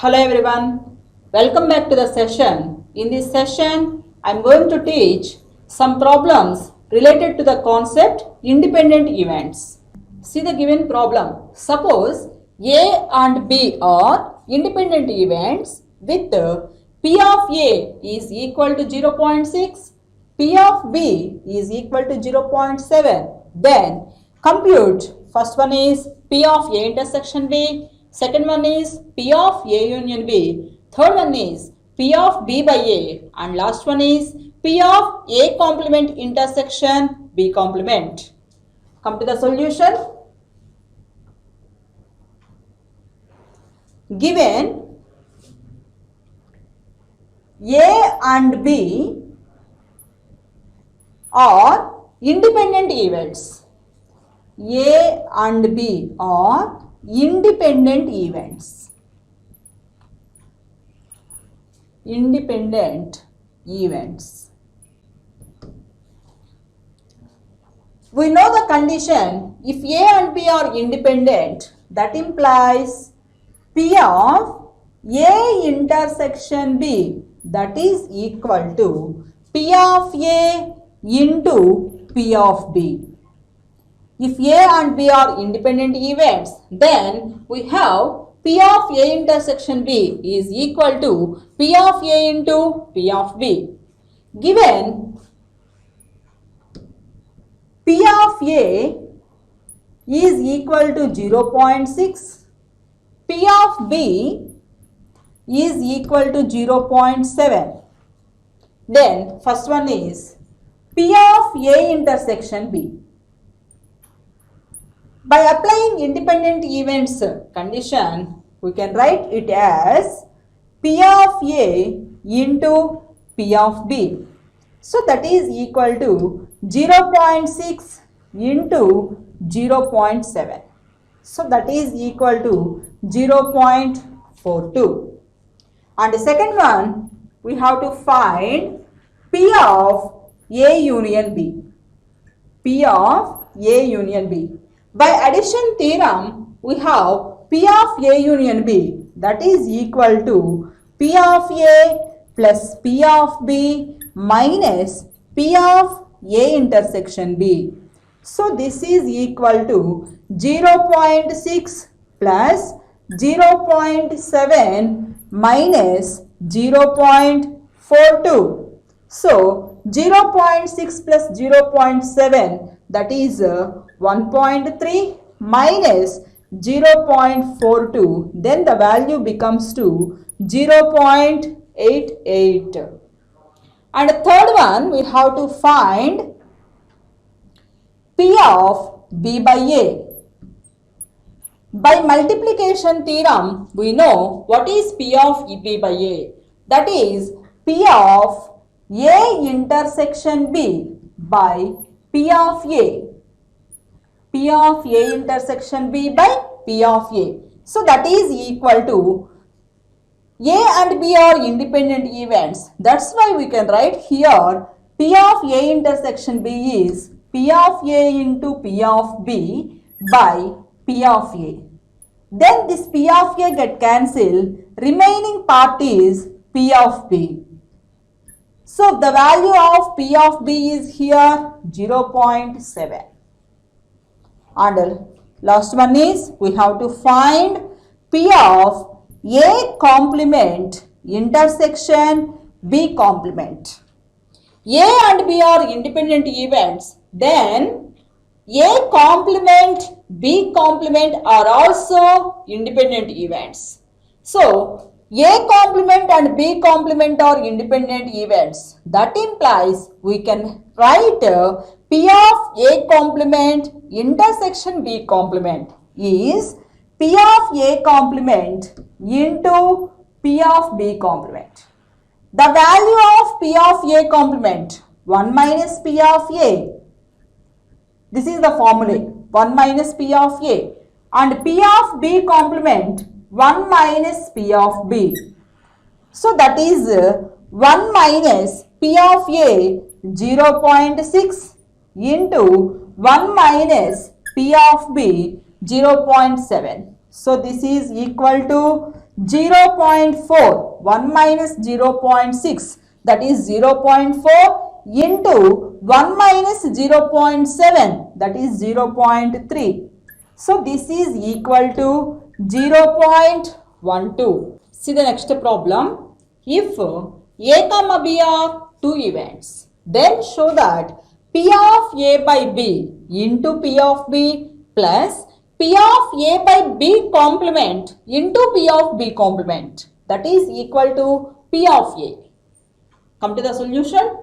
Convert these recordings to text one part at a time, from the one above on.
Hello everyone, welcome back to the session. In this session, I am going to teach some problems related to the concept independent events. See the given problem. Suppose A and B are independent events with P of A is equal to 0.6, P of B is equal to 0.7. Then compute. First one is P of A intersection B. Second one is P of A union B. Third one is P of B by A. And last one is P of A complement intersection B complement. Come to the solution. Given A and B are independent events. A and B are independent events. Independent events. We know the condition. If A and B are independent, that implies P of A intersection B, that is equal to P of A into P of B. If A and B are independent events, then we have P of A intersection B is equal to P of A into P of B. Given P of A is equal to 0.6, P of B is equal to 0.7. Then first one is P of A intersection B. By applying independent events condition, we can write it as P of A into P of B. So that is equal to 0.6 into 0.7. So that is equal to 0.42. And the second one, we have to find P of A union B. P of A union B. By addition theorem, we have P of A union B, that is equal to P of A plus P of B minus P of A intersection B. So this is equal to 0.6 plus 0.7 minus 0.42. So 0.6 plus 0.7, that is 1.3 minus 0.42, then the value becomes to 0.88. And the third one, we have to find P of B by A. By multiplication theorem, we know what is P of B by A. That is P of A intersection B by P of A. P of A intersection B by P of A. So that is equal to A and B are independent events. That's why we can write here P of A intersection B is P of A into P of B by P of A. Then this P of A get cancelled. Remaining part is P of B. So the value of P of B is here 0.7. And last one is we have to find P of A complement intersection B complement. A and B are independent events. Then A complement B complement are also independent events. So A complement and B complement are independent events. That implies we can write P of A complement intersection B complement is P of A complement into P of B complement. The value of P of A complement 1 minus P of A. This is the formula 1 minus P of A, and P of B complement 1 minus P of B. So that is 1 minus P of A 0.6 into 1 minus P of B 0.7. So this is equal to 0.4, 1 minus 0.6, that is 0.4 into 1 minus 0.7, that is 0.3. So this is equal to 0.12. See the next problem. If A, B are two events, then show that P of A by B into P of B plus P of A by B complement into P of B complement, that is equal to P of A. Come to the solution.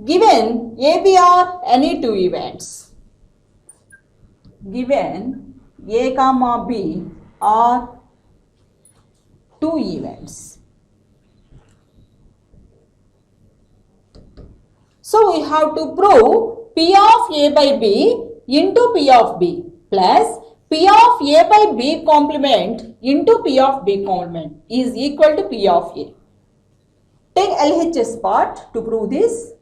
Given A, B are any two events. Given A, B are two events. So we have to prove P of A by B into P of B plus P of A by B complement into P of B complement is equal to P of A. Take LHS part to prove this.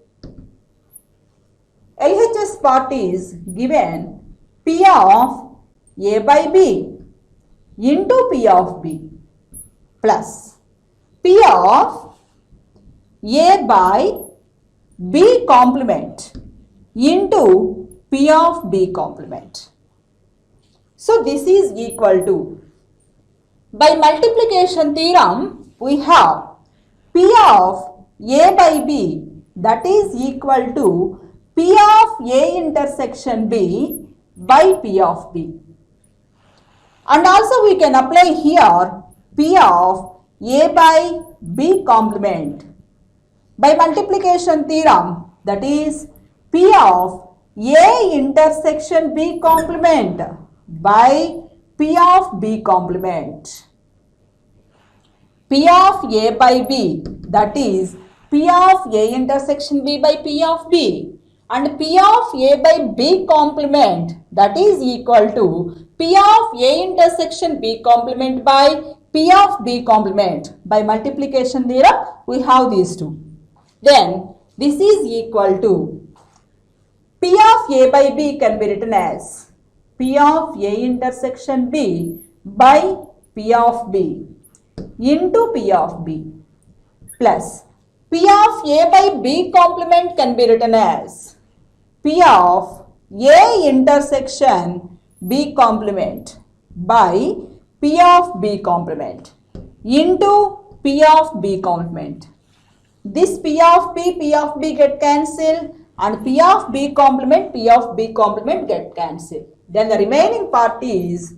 LHS part is given P of A by B into P of B plus P of A by B complement into P of B complement. So this is equal to, by multiplication theorem, we have P of A by B, that is equal to P of A intersection B by P of B. And also we can apply here P of A by B complement by multiplication theorem, that is P of A intersection B complement by P of B complement. P of A by B, that is P of A intersection B by P of B, and P of A by B complement, that is equal to P of A intersection B complement by P of B complement. By multiplication theorem, we have these two. Then this is equal to P of A by B can be written as P of A intersection B by P of B into P of B plus P of A by B complement can be written as P of A intersection B complement by P of B complement into P of B complement. This P of B get cancelled, and P of B complement get cancelled. Then the remaining part is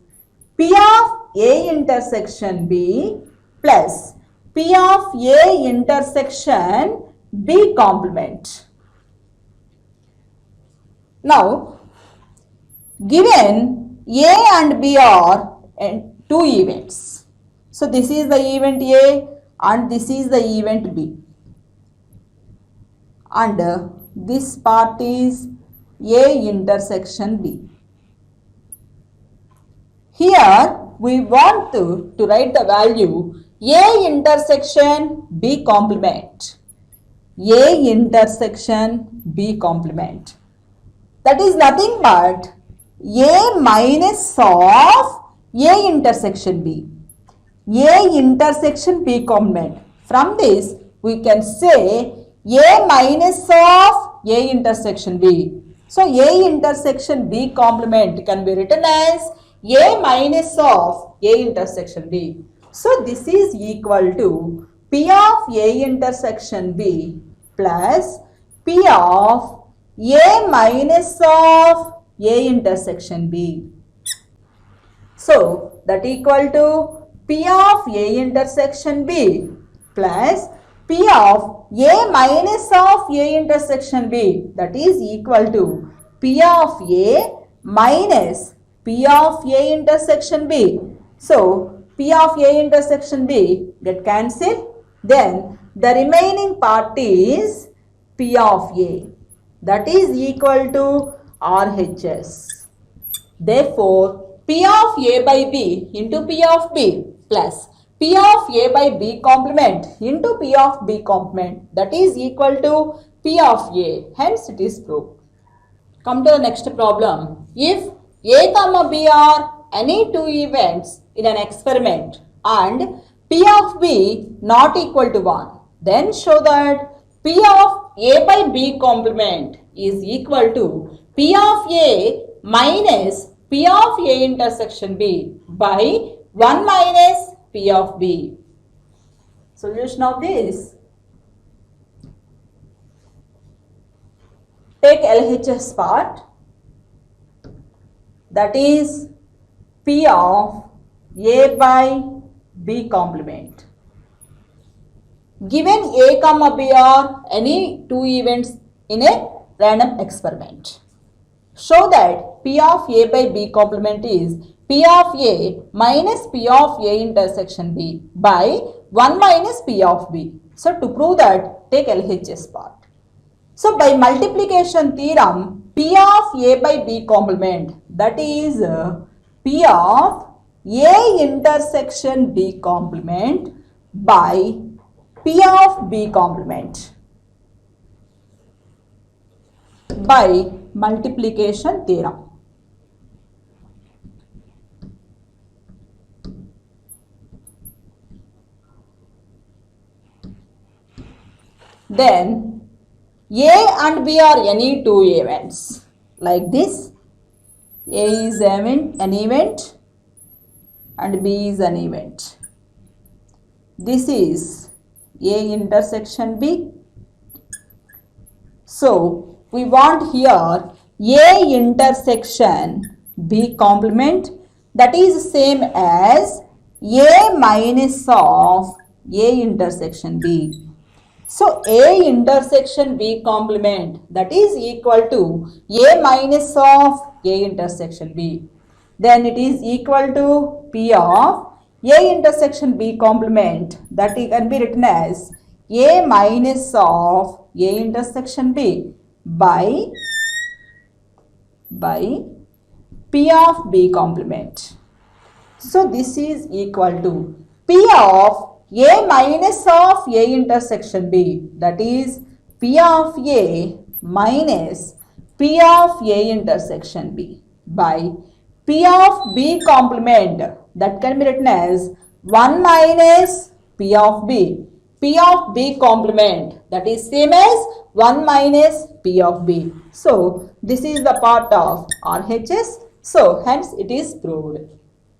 P of A intersection B plus P of A intersection B complement. Now, given A and B are two events. So this is the event A and this is the event B. And this part is A intersection B. Here we want to write the value A intersection B complement. A intersection B complement. That is nothing but A minus of A intersection B. A intersection B complement. From this we can say A minus of A intersection B. So A intersection B complement can be written as A minus of A intersection B. So this is equal to P of A intersection B plus P of A minus of A intersection B. So that equal to P of A intersection B plus P of A minus of A intersection B, that is equal to P of A minus P of A intersection B. So P of A intersection B get cancelled. Then the remaining part is P of A, that is equal to RHS. Therefore, P of A by B into P of B plus P of A by B complement into P of B complement, that is equal to P of A. Hence it is proved. Come to the next problem. If A comma B are any two events in an experiment and P of B not equal to 1, then show that P of A by B complement is equal to P of A minus P of A intersection B by 1 minus P of B. Solution of this. Take LHS part, that is P of A by B complement. Given A comma B are any two events in a random experiment. Show that P of A by B complement is P of A minus P of A intersection B by 1 minus P of B. So to prove that, take LHS part. So by multiplication theorem, P of A by B complement, that is P of A intersection B complement by P of B complement by multiplication theorem. Then A and B are any two events like this. A is an event and B is an event. This is A intersection B. So we want here A intersection B complement, that is same as A minus of A intersection B. So A intersection B complement, that is equal to A minus of A intersection B. Then it is equal to P of A intersection B complement, that can be written as A minus of A intersection B by P of B complement. So this is equal to P of A minus of A intersection B, that is P of A minus P of A intersection B by P of B complement, that can be written as 1 minus P of B. P of B complement, that is same as 1 minus P of B. So this is the part of RHS. So hence it is proved.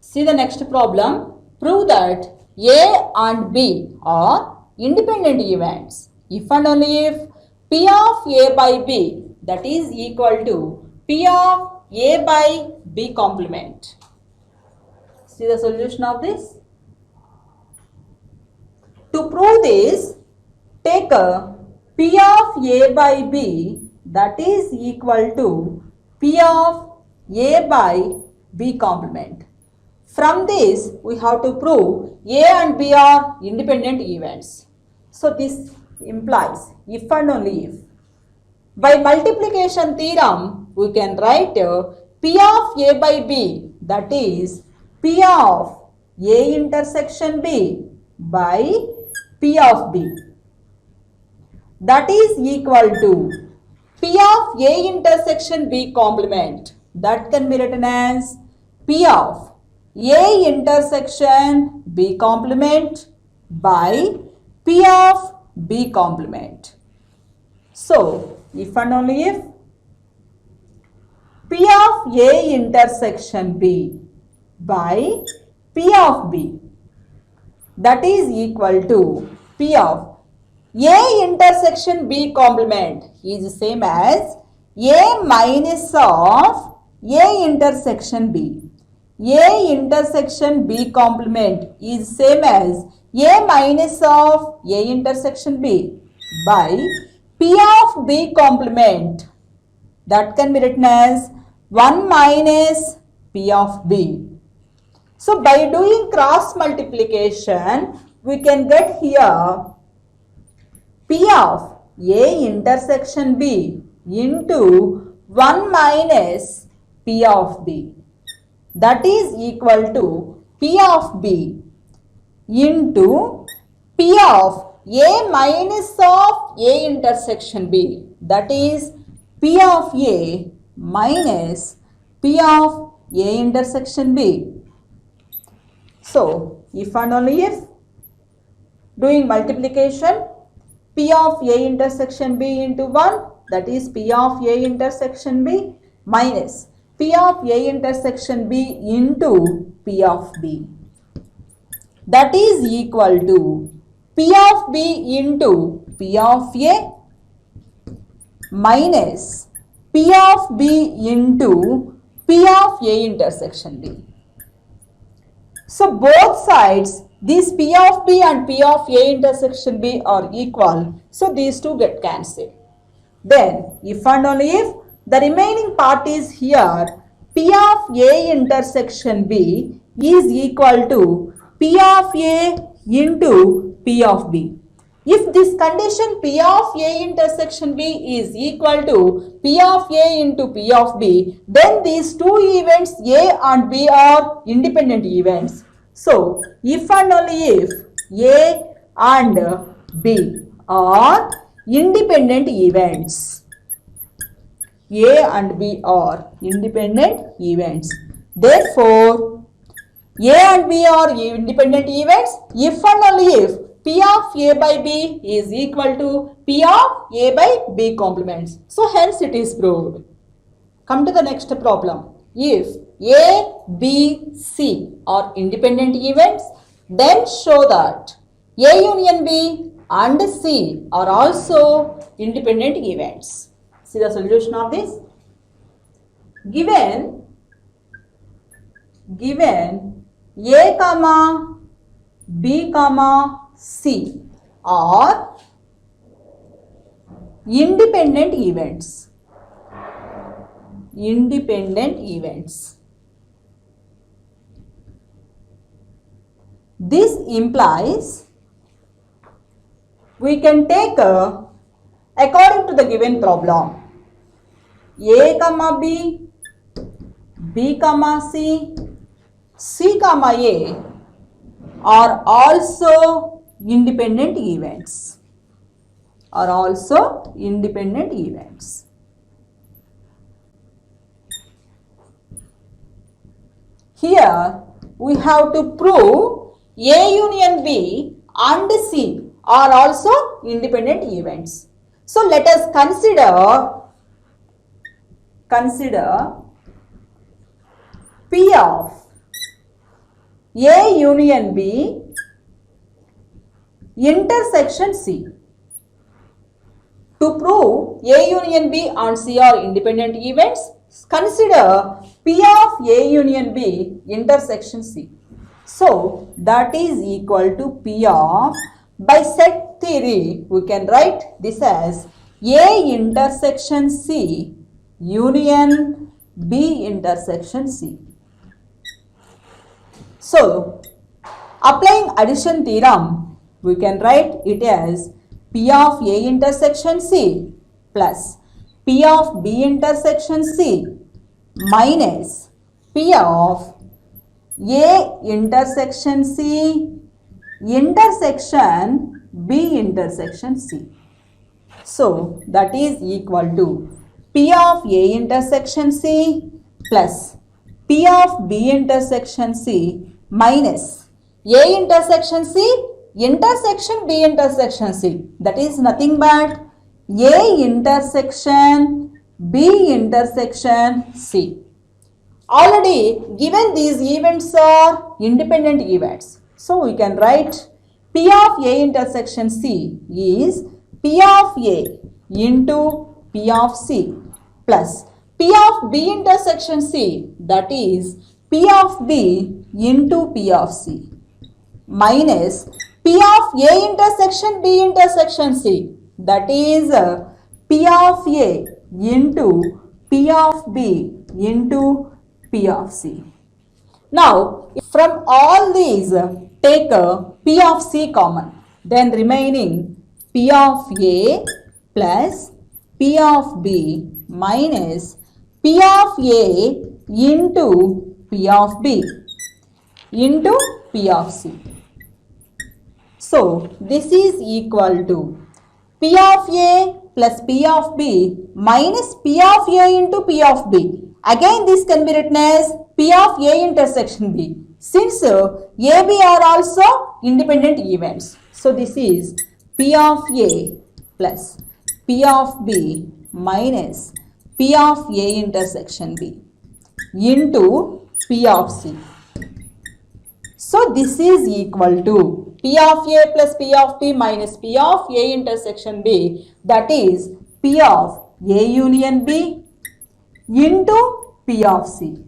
See the next problem. Prove that A and B are independent events if and only if P of A by B, that is equal to P of A by B complement. See the solution of this. To prove this, take a P of A by B, that is equal to P of A by B complement. From this, we have to prove A and B are independent events. So this implies if and only if. By multiplication theorem, we can write P of A by B, that is P of A intersection B by P of B, that is equal to P of A intersection B complement, that can be written as P of A intersection B complement by P of B complement. So if and only if P of A intersection B by P of B, that is equal to P of A intersection B complement is same as A minus of A intersection B. A intersection B complement is same as A minus of A intersection B by P of B complement, that can be written as 1 minus P of B. So by doing cross multiplication, we can get here P of A intersection B into 1 minus P of B, that is equal to P of B into P of A minus of A intersection B, that is P of A minus P of A intersection B. So, if and only if doing multiplication, P of A intersection B into 1, that is P of A intersection B minus P of A intersection B into P of B. That is equal to P of B into P of A minus P of B into P of A intersection B. So both sides, these P of B and P of A intersection B are equal. So these two get cancelled. Then if and only if the remaining part is here, P of A intersection B is equal to P of A into P of B. If this condition P of A intersection B is equal to P of A into P of B, then these two events A and B are independent events. So, if and only if A and B are independent events, A and B are independent events. Therefore, A and B are independent events if and only if P of A by B is equal to P of A by B complements. So, hence it is proved. Come to the next problem. If A, B, C are independent events, then show that A union B and C are also independent events. See the solution of this? Given A comma B comma C are independent events. This implies we can take according to the given problem A comma B, B comma C, C comma A are also independent events. Here we have to prove A union B and C are also independent events. So let us consider P of A union B intersection C. To prove A union B and C are independent events, consider P of A union B intersection C. So that is equal to P of, by set theory we can write this as A intersection C union B intersection C. So applying addition theorem, we can write it as P of A intersection C plus P of B intersection C minus P of A intersection C intersection B intersection C. So that is equal to P of A intersection C plus P of B intersection C minus A intersection C intersection B intersection C. That is nothing but A intersection B intersection C. Already given these events are independent events. So we can write P of A intersection C is P of A into P of C plus P of B intersection C, that is P of B into P of C minus P of A intersection B intersection C, that is P of A into P of B into P of C. Now from all these take P of C common, then remaining P of A plus P of B minus P of A into P of B into P of C. So this is equal to P of A plus P of B minus P of A into P of B. Again this can be written as P of A intersection B, since A, B are also independent events. So this is P of A plus P of B minus P of A intersection B into P of C. So this is equal to P of A plus P of B minus P of A intersection B, that is P of A union B into P of C.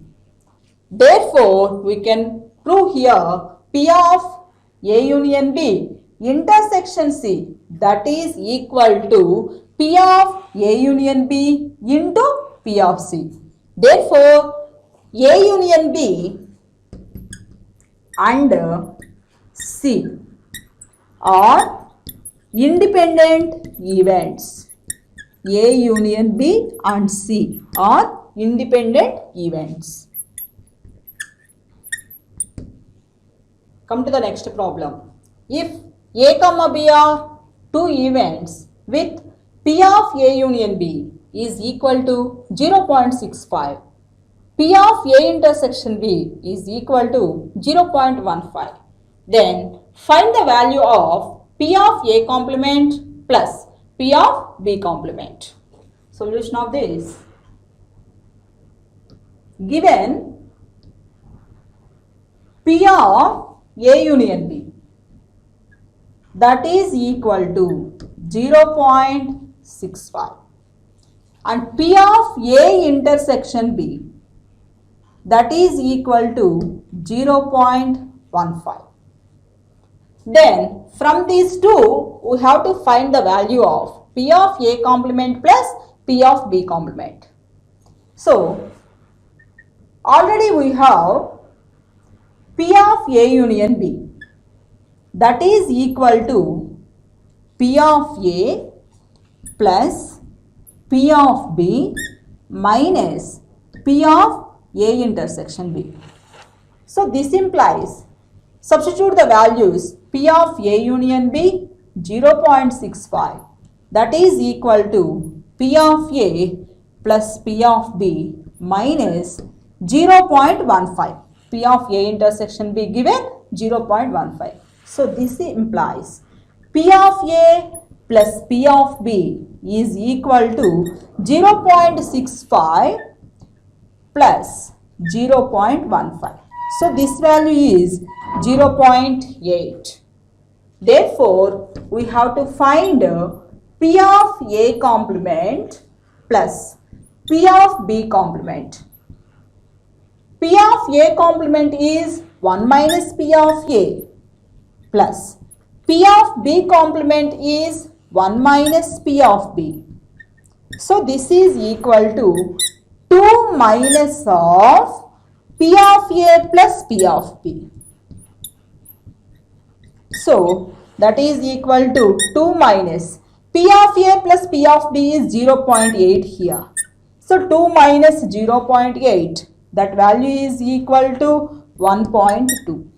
Therefore, we can prove here P of A union B intersection C, that is equal to P of A union B into P of C. Therefore, A union B and C are independent events. A union B and C are independent events. Come to the next problem. If A comma B are two events with P of A union B is equal to 0.65, P of A intersection B is equal to 0.15, then find the value of P of A complement plus P of B complement. Solution of this. Given P of A union B, that is equal to 0.65, and P of A intersection B, that is equal to 0.15. Then from these two, we have to find the value of P of A complement plus P of B complement. So already we have P of A union B, that is equal to P of A plus P of B minus P of A intersection B. So this implies, substitute the values P of A union B 0.65, that is equal to P of A plus P of B minus 0.15. P of A intersection B given 0.15. So this implies P of A plus P of B is equal to 0.65 plus 0.15. So this value is 0.8. Therefore, we have to find P of A complement plus P of B complement. P of A complement is 1 minus P of A plus P of B complement is 1 minus P of B. So this is equal to 2 minus of P of A plus P of B. So that is equal to 2 minus P of A plus P of B is 0.8 here. So 2 minus 0.8, that value is equal to 1.2.